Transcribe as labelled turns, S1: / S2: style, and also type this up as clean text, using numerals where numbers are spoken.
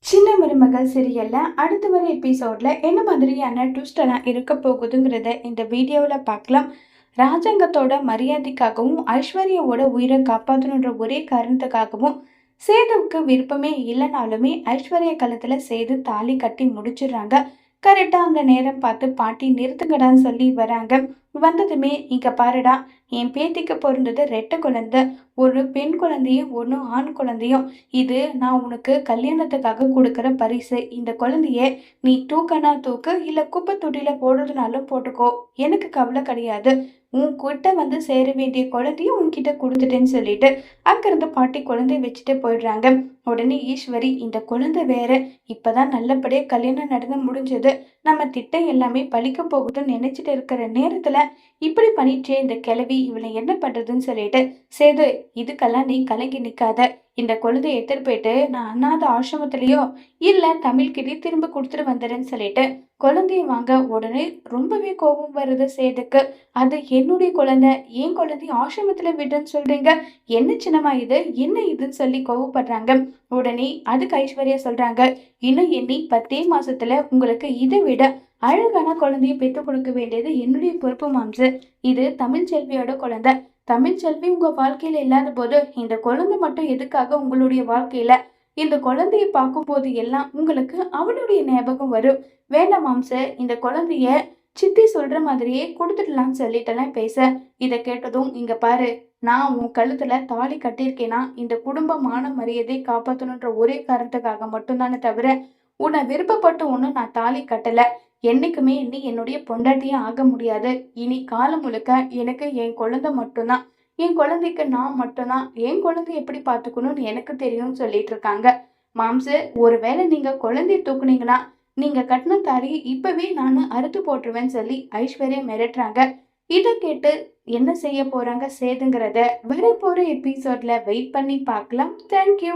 S1: சின்ன மருமகள் சீரியல்ல அடுத்து வர எபிசோட்ல என்ன மாதிரியான ட்விஸ்ட் எல்லாம் இருக்க போகுதுங்கிறத இந்த வீடியோல பார்க்கலாம். ராஜாங்கத்தோட மரியாதைக்காகவும் ஐஸ்வர்யாவோட உயிரை காப்பாற்றணுன்ற ஒரே காரணத்துக்காகவும் சேதுவுக்கு விருப்பமே இல்லைனாலுமே ஐஸ்வர்யா கழுத்துல சேது தாலி கட்டி முடிச்சிடுறாங்க. கரெக்டா அந்த நேரம் பார்த்து பாட்டி நிறுத்துங்கடான்னு சொல்லி வராங்க. வந்ததுமே இங்க பாருடா, என் பேத்திக்கு பிறந்தது ரெட்டை குழந்தை, ஒரு பெண் குழந்தையும் ஒன்று ஆண் குழந்தையும். இது நான் உனக்கு கல்யாணத்துக்காக கொடுக்குற பரிசு. இந்த குழந்தைய நீ தூக்கனா தூக்கு, இல்ல குப்பை தொட்டியில போடுறதுனாலும் போட்டுக்கோ, எனக்கு கவலை கிடையாது. உன் கிட்ட வந்து சேர வேண்டிய குழந்தையும் உன்கிட்ட கொடுத்துட்டேன்னு சொல்லிட்டு அங்கிருந்து பாட்டி குழந்தைய வச்சுட்டு போயிடுறாங்க. உடனே ஈஸ்வரி, இந்த குழந்தை வேற, இப்பதான் நல்லபடியா கல்யாணம் நடந்து முடிஞ்சது, நம்ம திட்டம் எல்லாமே பழிக்க போகுதுன்னு நினைச்சிட்டு இருக்கிற நேரத்துல இப்படி பண்ணிச்சே இந்த கிழவி, இவளை என்ன பண்றதுன்னு சொல்லிட்டு சேது, இதுக்கெல்லாம் நீ கலங்கி நிக்காத. இந்த குழந்தைய எடுத்துட்டு போயிட்டு நான் அனாத ஆசிரமத்திலயோ இல்ல தமிழ்கிட்டே திரும்ப கொடுத்துட்டு வந்துடுறேன்னு சொல்லிட்டு குழந்தைய வாங்க. உடனே ரொம்பவே கோபம் வருது சேதுக்கு. அது என்னுடைய குழந்தை, என் குழந்தைய ஆசிரமத்துல விடுன்னு சொல்றீங்க, என்ன சின்னமா இது, என்ன இதுன்னு சொல்லி கோவப்படுறாங்க. உடனே அதுக்கு ஐஸ்வர்யா சொல்றாங்க, இன்னும் எண்ணி 10 மாசத்துல உங்களுக்கு இதை விட அழகான குழந்தைய பெற்று கொடுக்க வேண்டியது என்னுடைய பொறுப்பு மாம்சு. இது தமிழ் செல்வியோட குழந்தை. தமிழ் செல்வி உங்க வாழ்க்கையில இல்லாத போது இந்த குழந்தை மட்டும் எதுக்காக உங்களுடைய வாழ்க்கையில? இந்த குழந்தைய பார்க்கும் போது எல்லாம் உங்களுக்கு அவளுடைய ஞாபகம் வரும். வேண்டாம் மாம்ச, இந்த குழந்தைய சித்தி சொல்ற மாதிரியே கொடுத்துடலாம்னு சொல்லிட்டெல்லாம் பேச. இதை கேட்டதும், இங்க பாரு, நான் உன் கழுத்துல தாலி கட்டியிருக்கேனா இந்த குடும்ப மான மரியாதையை காப்பாற்றணுன்ற ஒரே காரணத்துக்காக மட்டும்தானே தவிர உன்னை விருப்பப்பட்டு ஒன்றும் நான் தாலி கட்டல. என்னைக்குமே நீ என்னுடைய பொண்டாட்டியே ஆக முடியாது. இனி காலம் முழுக்க எனக்கு என் குழந்தை மட்டும்தான். என் குழந்தைக்கு நான் மட்டும்தான். என் குழந்தை எப்படி பார்த்துக்கணும்னு எனக்கு தெரியும்னு சொல்லிட்டு இருக்காங்க. மாம்சு, ஒருவேளை நீங்க குழந்தைய தூக்குனீங்கன்னா நீங்க கட்டின தாலி இப்பவே நான் அறுத்து போட்டுருவேன்னு சொல்லி ஐஸ்வர்யா மிரட்டுறாங்க. இதை கேட்டு என்ன செய்ய போறாங்க சேதுங்கிறத வரப்போற எபிசோட்ல வெயிட் பண்ணி பார்க்கலாம். தேங்க்யூ.